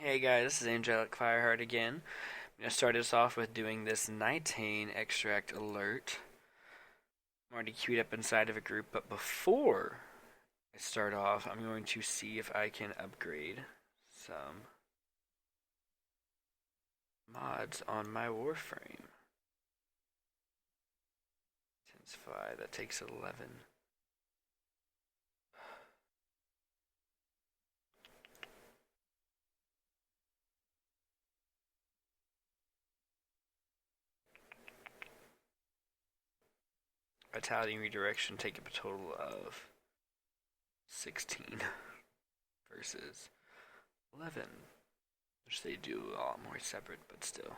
Hey guys, this is Angelic Fireheart again. I'm going to start us off with doing this Nitane extract alert. I'm already queued up inside of a group, but before I start off, I'm going to see if I can upgrade some mods on my Warframe. Intensify, that takes 11. Vitality and redirection take up a total of 16 versus 11, which they do a lot more separate, but still.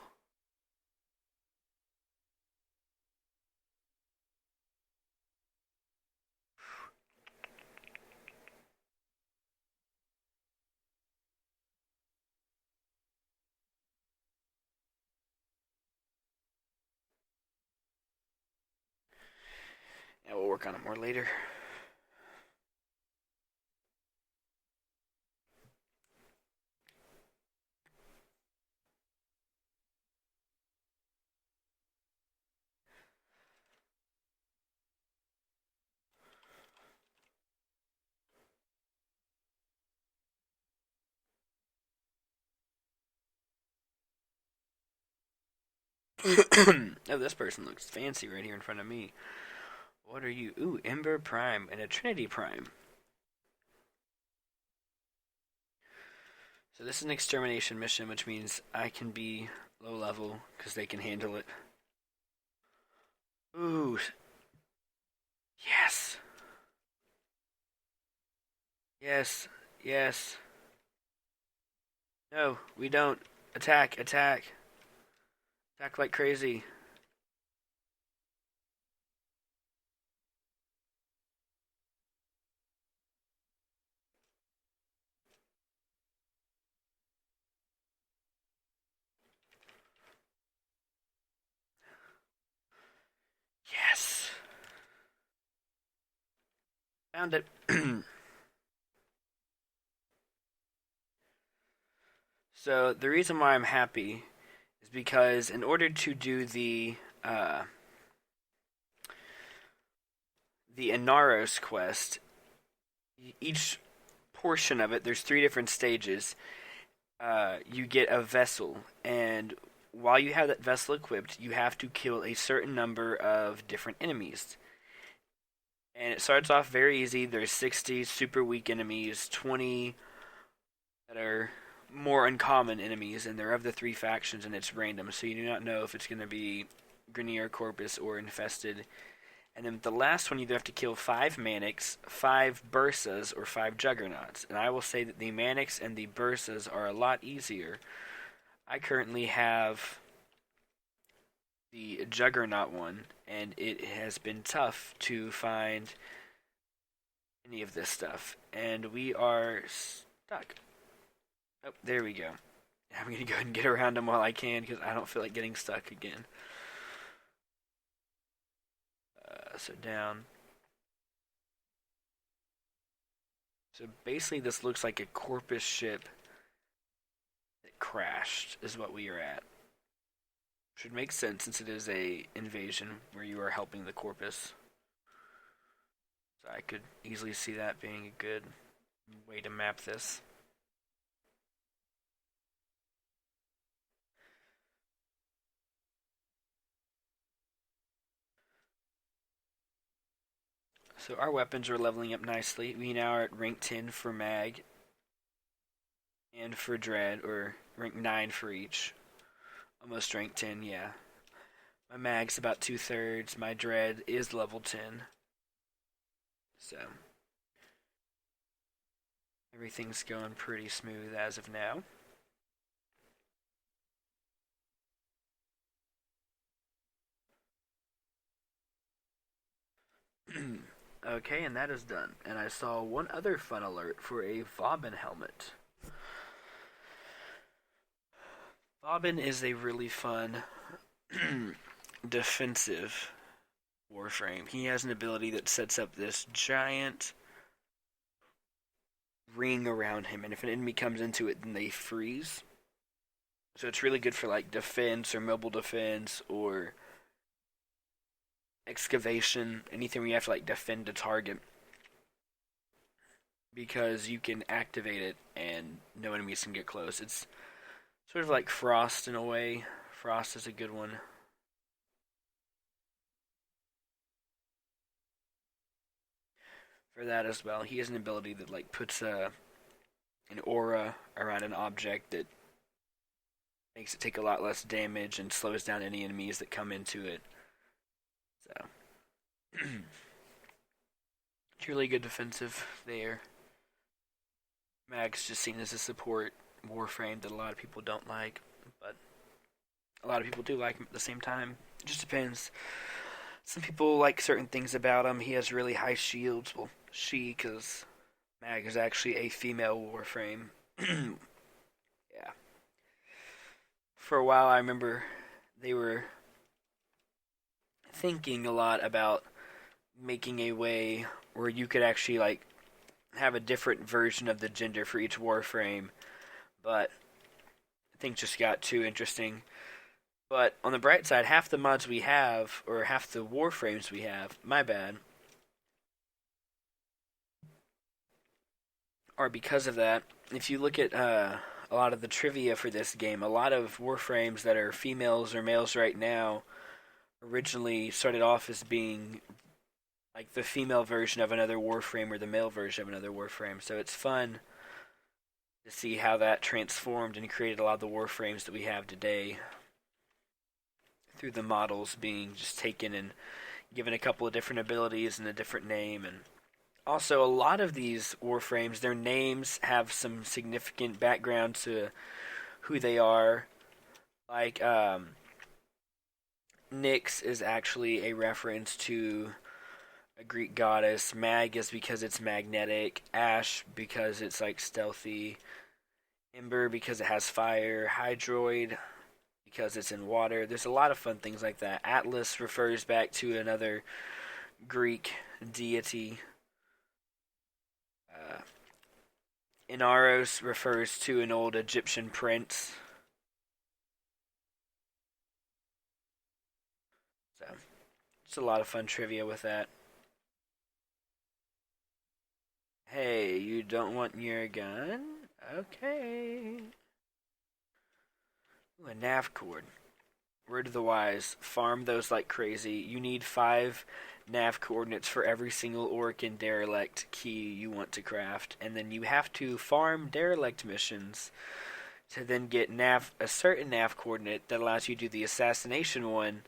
Yeah, we'll work on it more later. Oh, this person looks fancy right here in front of me. What are you? Ooh, Ember Prime and a Trinity Prime. So this is an extermination mission, which means I can be low level because they can handle it. Ooh, yes, yes, yes. No, we don't. Attack, attack, attack like crazy. Yes, found it. So the reason why I'm happy is because in order to do the Inaros quest, each portion of it, there's three different stages. You get a vessel, and while you have that vessel equipped, you have to kill a certain number of different enemies. And it starts off very easy. There's 60 super weak enemies, 20 that are more uncommon enemies, and they're of the three factions, and it's random, so you do not know if it's going to be Grenier, Corpus, or Infested. And then the last one, you either have to kill 5 Manics, 5 Bursas, or 5 Juggernauts. And I will say that the Manics and the Bursas are a lot easier. I currently have the Juggernaut one, and it has been tough to find any of this stuff. And we are stuck. Oh, there we go. I'm going to go ahead and get around them while I can, because I don't feel like getting stuck again. So down. So basically this looks like a Corpus ship that crashed, is what we are at. Should make sense since it is a invasion where you are helping the Corpus. So I could easily see that being a good way to map this. So our weapons are leveling up nicely. We now are at rank 10 for mag and for dread, or rank 9 for each. Almost rank 10, yeah. My mag's about 2/3. My dread is level 10. So everything's going pretty smooth as of now. Okay, and that is done. And I saw one other fun alert for a Vauban helmet. Vauban is a really fun defensive Warframe. He has an ability that sets up this giant ring around him, and if an enemy comes into it, then they freeze. So it's really good for like defense or mobile defense or excavation, anything where you have to like defend a target, because you can activate it and no enemies can get close. It's sort of like Frost in a way. Frost is a good one. For that as well. He has an ability that like puts an aura around an object that makes it take a lot less damage and slows down any enemies that come into it. So it's really good defensive there. Mag's just seen as a support Warframe that a lot of people don't like, but a lot of people do like him at the same time. It just depends. Some people like certain things about him. He has really high shields. Well, because Mag is actually a female Warframe. Yeah. For a while, I remember they were thinking a lot about making a way where you could actually like have a different version of the gender for each Warframe, but things just got too interesting. But on the bright side, half the mods we have, or half the Warframes we have, my bad, are because of that. If you look at a lot of the trivia for this game, a lot of Warframes that are females or males right now originally started off as being like the female version of another Warframe or the male version of another Warframe. So it's fun to see how that transformed and created a lot of the Warframes that we have today through the models being just taken and given a couple of different abilities and a different name. And also, a lot of these Warframes, their names have some significant background to who they are. Like, Nyx is actually a reference to a Greek goddess. Mag is because it's magnetic. Ash because it's like stealthy. Ember because it has fire. Hydroid because it's in water. There's a lot of fun things like that. Atlas refers back to another Greek deity. Inaros refers to an old Egyptian prince. So, it's a lot of fun trivia with that. Hey, you don't want your gun? Okay. Ooh, a nav cord. Word of the wise, farm those like crazy. You need 5 nav coordinates for every single orc and derelict key you want to craft, and then you have to farm derelict missions to then get a certain nav coordinate that allows you to do the assassination one,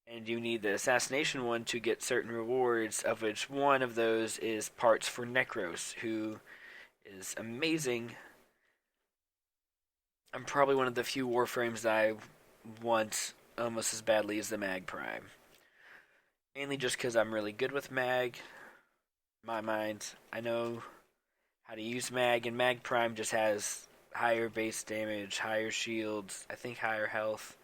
and you need the assassination one to get certain rewards, of which one of those is parts for Necros, who is amazing. I'm probably one of the few Warframes that I want almost as badly as the Mag Prime. Mainly just because I'm really good with Mag. In my mind, I know how to use Mag, and Mag Prime just has higher base damage, higher shields, I think higher health.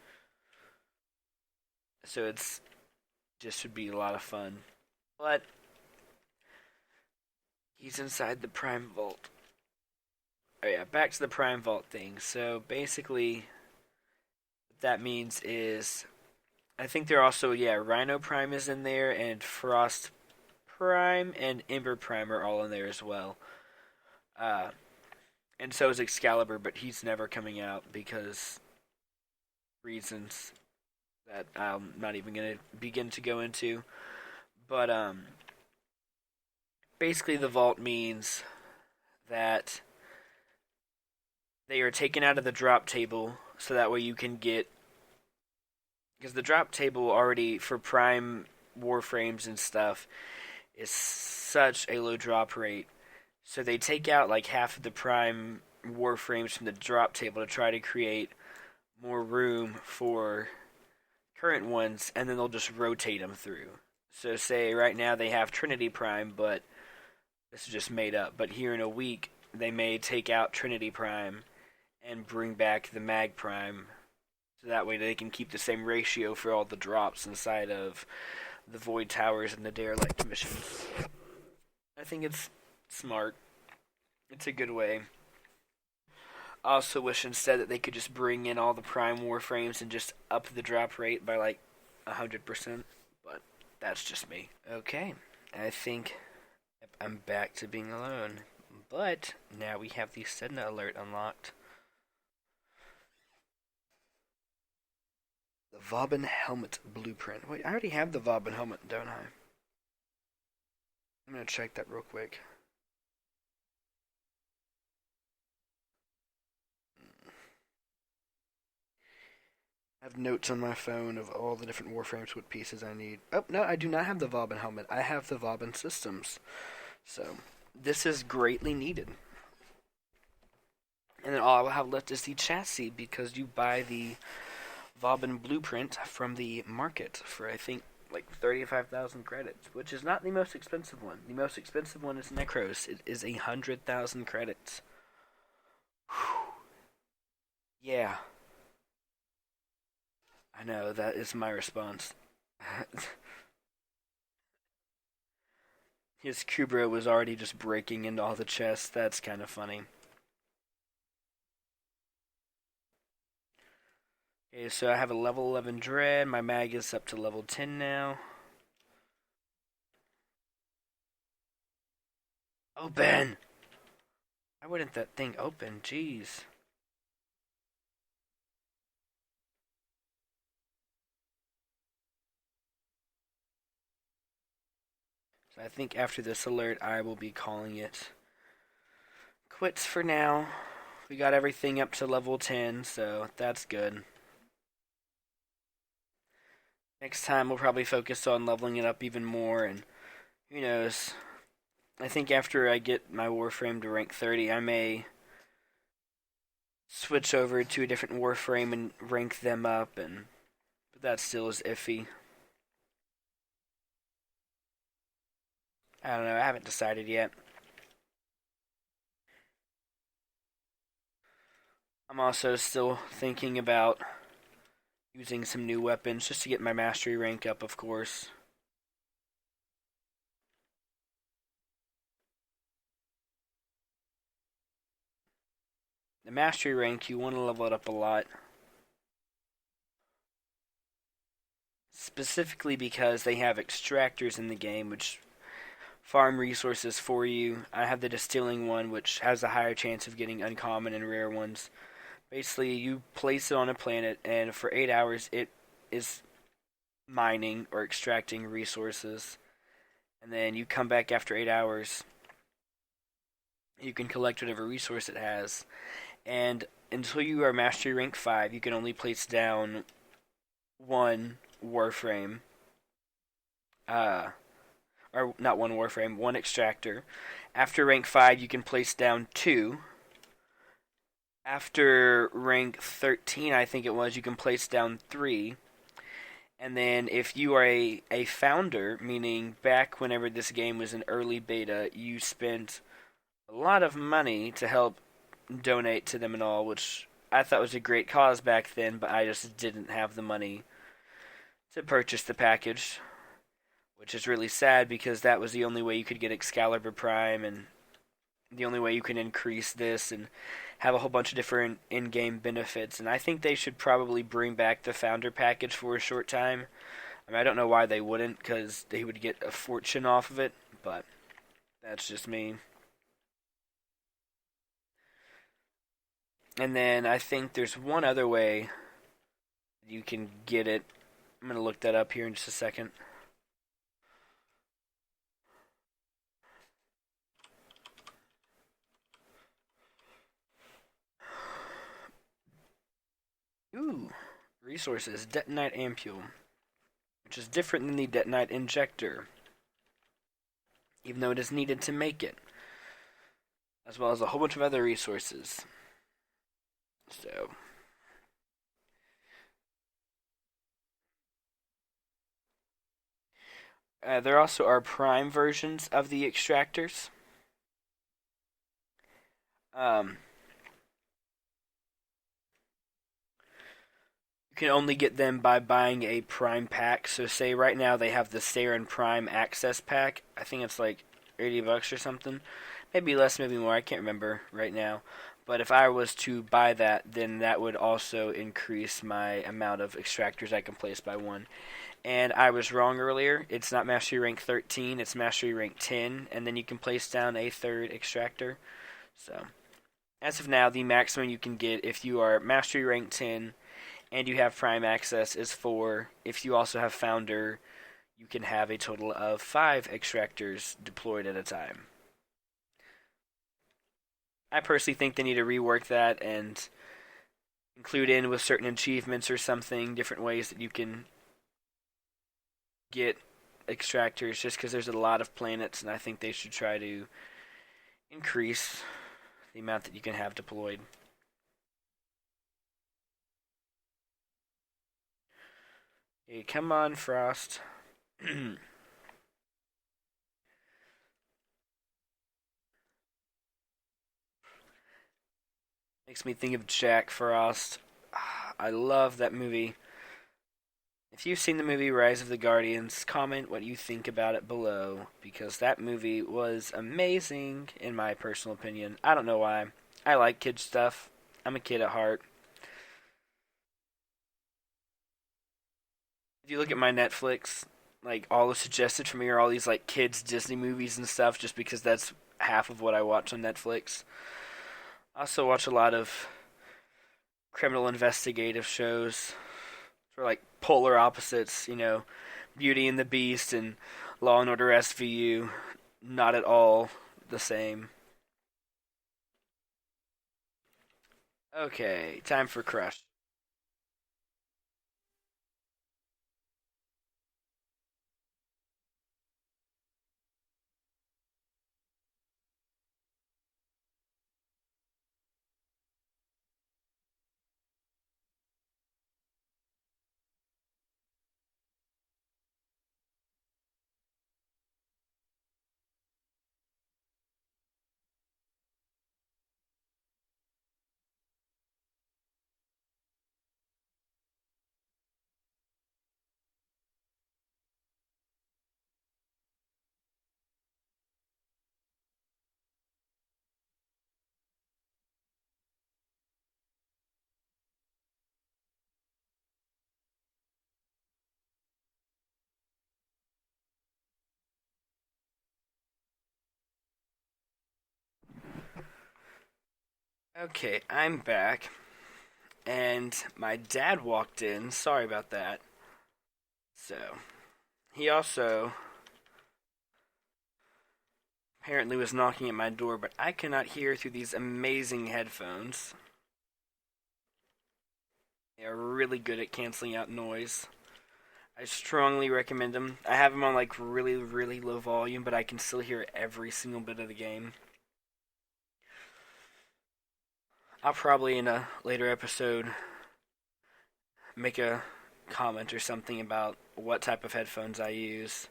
So it's just would be a lot of fun. But he's inside the Prime Vault. Oh yeah, back to the Prime Vault thing. So basically, what that means is, I think they're also, Rhino Prime is in there, and Frost Prime and Ember Prime are all in there as well. And so is Excalibur, but he's never coming out because reasons that I'm not even going to begin to go into. But basically the vault means that they are taken out of the drop table, so that way you can get, because the drop table already for Prime Warframes and stuff is such a low drop rate. So they take out like half of the Prime Warframes from the drop table to try to create more room for current ones, and then they'll just rotate them through. So say right now they have Trinity Prime, but this is just made up. But here in a week, they may take out Trinity Prime and bring back the Mag Prime, so that way they can keep the same ratio for all the drops inside of the Void Towers and the Derelict missions. I think it's smart. It's a good way. I also wish instead that they could just bring in all the Prime Warframes and just up the drop rate by like 100%. But that's just me. Okay, I think I'm back to being alone. But now we have the Sedna alert unlocked. The Vauban helmet blueprint. Wait, I already have the Vauban helmet, don't I? I'm gonna check that real quick. I have notes on my phone of all the different Warframes, what pieces I need. Oh, no, I do not have the Vauban helmet. I have the Vauban systems. So, this is greatly needed. And then all I will have left is the chassis because you buy the Vauban blueprint from the market for, I think, like 35,000 credits, which is not the most expensive one. The most expensive one is Necros. It is 100,000 credits. Whew. Yeah. I know, that is my response. His Kubra was already just breaking into all the chests. That's kind of funny. Okay, so I have a level 11 Dread. My mag is up to level 10 now. Open! Why wouldn't that thing open? Jeez. So I think after this alert, I will be calling it quits for now. We got everything up to level 10, so that's good. Next time, we'll probably focus on leveling it up even more, and who knows. I think after I get my Warframe to rank 30, I may switch over to a different Warframe and rank them up, but that still is iffy. I don't know, I haven't decided yet. I'm also still thinking about using some new weapons just to get my mastery rank up, of course. The mastery rank, you want to level it up a lot. Specifically because they have extractors in the game, which farm resources for you. I have the distilling one, which has a higher chance of getting uncommon and rare ones. Basically, you place it on a planet, and for 8 hours, it is mining or extracting resources. And then you come back after 8 hours. You can collect whatever resource it has. And until you are mastery rank 5, you can only place down one Warframe. Or not one Warframe, one extractor. After rank 5, you can place down 2. After rank 13, I think it was, you can place down 3. And then if you are a founder, meaning back whenever this game was in early beta, you spent a lot of money to help donate to them and all, which I thought was a great cause back then, but I just didn't have the money to purchase the package, which is really sad because that was the only way you could get Excalibur Prime and the only way you can increase this and have a whole bunch of different in-game benefits. And I think they should probably bring back the founder package for a short time. I mean, I don't know why they wouldn't, because they would get a fortune off of it, but that's just me. And then I think there's one other way you can get it. I'm going to look that up here in just a second. Ooh, resources, Detonite Ampule, which is different than the Detonite Injector, even though it is needed to make it, as well as a whole bunch of other resources. So, there also are prime versions of the extractors. You can only get them by buying a prime pack. So say right now they have the Saren Prime Access Pack. I think it's like $80 or something. Maybe less, maybe more. I can't remember right now. But if I was to buy that, then that would also increase my amount of extractors I can place by one. And I was wrong earlier. It's not Mastery Rank 13, it's Mastery Rank 10, and then you can place down a third extractor. So, as of now, the maximum you can get if you are Mastery Rank 10 and you have Prime Access is 4. If you also have Founder, you can have a total of 5 extractors deployed at a time. I personally think they need to rework that and include in with certain achievements or something, different ways that you can get extractors, just because there's a lot of planets, and I think they should try to increase the amount that you can have deployed. Hey, come on, Frost. Makes me think of Jack Frost. I love that movie. If you've seen the movie Rise of the Guardians, comment what you think about it below, because that movie was amazing, in my personal opinion. I don't know why. I like kid stuff. I'm a kid at heart. If you look at my Netflix, like, all the suggested for me are all these, like, kids Disney movies and stuff, just because that's half of what I watch on Netflix. I also watch a lot of criminal investigative shows. For like polar opposites, Beauty and the Beast and Law and Order SVU, not at all the same. Okay, time for Crush. Okay, I'm back, and my dad walked in. Sorry about that. So, he also apparently was knocking at my door, but I cannot hear through these amazing headphones. They are really good at canceling out noise. I strongly recommend them. I have them on like really, really low volume, but I can still hear every single bit of the game. I'll probably in a later episode make a comment or something about what type of headphones I use.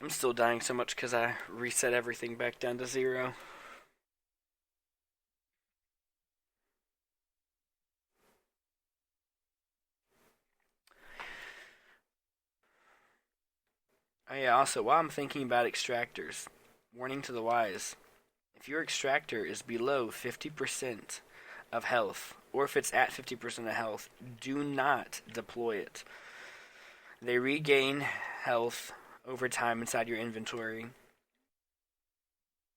I'm still dying so much because I reset everything back down to 0. Oh yeah, also, while I'm thinking about extractors, warning to the wise. If your extractor is below 50% of health, or if it's at 50% of health, do not deploy it. They regain health over time inside your inventory.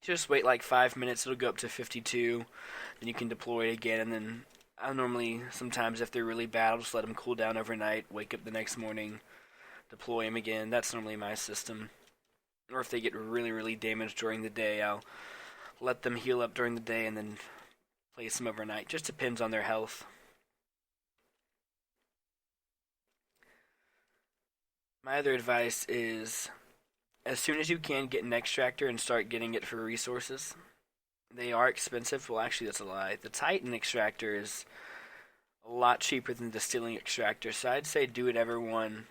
Just wait like 5 minutes, it'll go up to 52, then you can deploy it again, and then I'll normally, sometimes if they're really bad, I'll just let them cool down overnight, wake up the next morning, deploy them again. That's normally my system. Or if they get really, really damaged during the day, I'll let them heal up during the day and then place them overnight. Just depends on their health. My other advice is, as soon as you can, get an extractor and start getting it for resources. They are expensive. Well, actually, that's a lie. The Titan extractor is a lot cheaper than the Distilling extractor, so I'd say do whatever one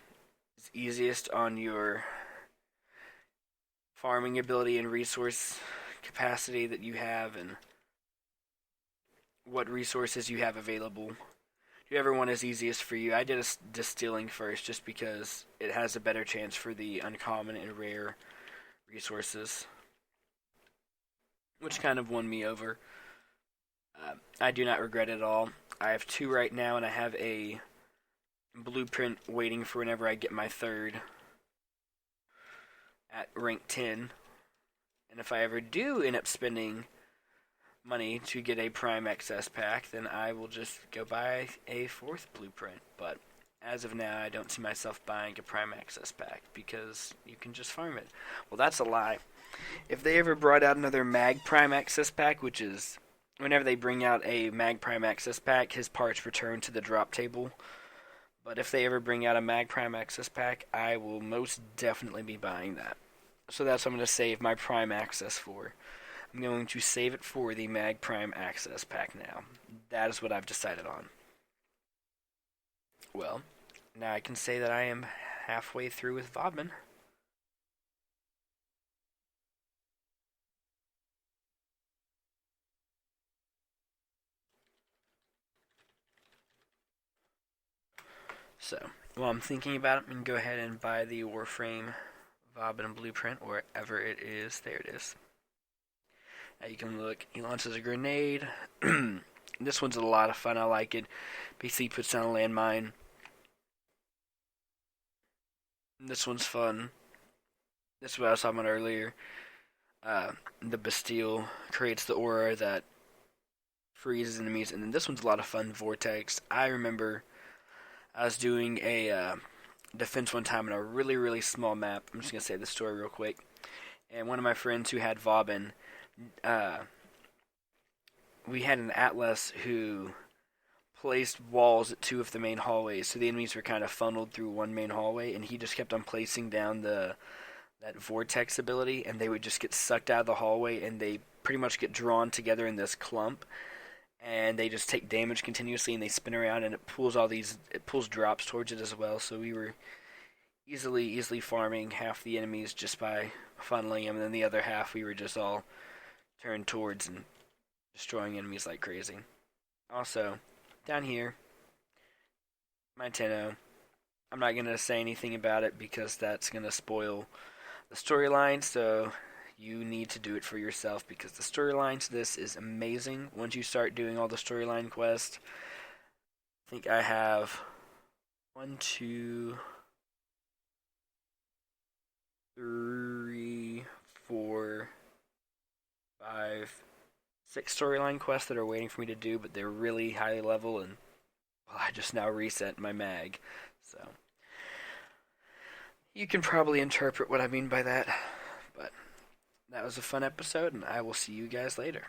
is easiest on your farming ability and resource capacity that you have, and what resources you have available. Whichever one is easiest for you. I did a distilling first just because it has a better chance for the uncommon and rare resources. which kind of won me over. I do not regret it at all. I have two right now, and I have a blueprint waiting for whenever I get my third at rank 10. And if I ever do end up spending money to get a Prime Access pack, then I will just go buy a fourth blueprint. But as of now, I don't see myself buying a Prime Access pack because you can just farm it. Well, that's a lie. If they ever brought out another Mag Prime Access pack, which is whenever they bring out a Mag Prime Access pack, his parts return to the drop table. But if they ever bring out a Mag Prime Access pack, I will most definitely be buying that. So that's what I'm going to save my Prime Access for. I'm going to save it for the Mag Prime Access pack now. That is what I've decided on. Well, now I can say that I am halfway through with Vauban. So, while I'm thinking about it, I'm going to go ahead and buy the Warframe Vauban blueprint, wherever it is. There it is. Now you can look, he launches a grenade. This one's a lot of fun, I like it. Basically puts down a landmine. This one's fun. This is what I was talking about earlier. The Bastille creates the aura that freezes enemies, and then this one's a lot of fun, Vortex. I remember I was doing a defense one time on a really, really small map. I'm just going to say the story real quick. And one of my friends who had Vauban, we had an Atlas who placed walls at two of the main hallways, so the enemies were kind of funneled through one main hallway, and he just kept on placing down that Vortex ability, and they would just get sucked out of the hallway, and they pretty much get drawn together in this clump, and they just take damage continuously, and they spin around, and it pulls drops towards it as well. So we were easily farming half the enemies just by funneling them, and then the other half we were just all turned towards and destroying enemies like crazy. Also, down here, my Tenno. I'm not gonna say anything about it because that's gonna spoil the storyline. So you need to do it for yourself because the storyline to this is amazing. Once you start doing all the storyline quests, I think I have 1, 2, 3, 4, 5, 6 storyline quests that are waiting for me to do, but they're really high level, and well, I just now reset my mag. So you can probably interpret what I mean by that. But that was a fun episode, and I will see you guys later.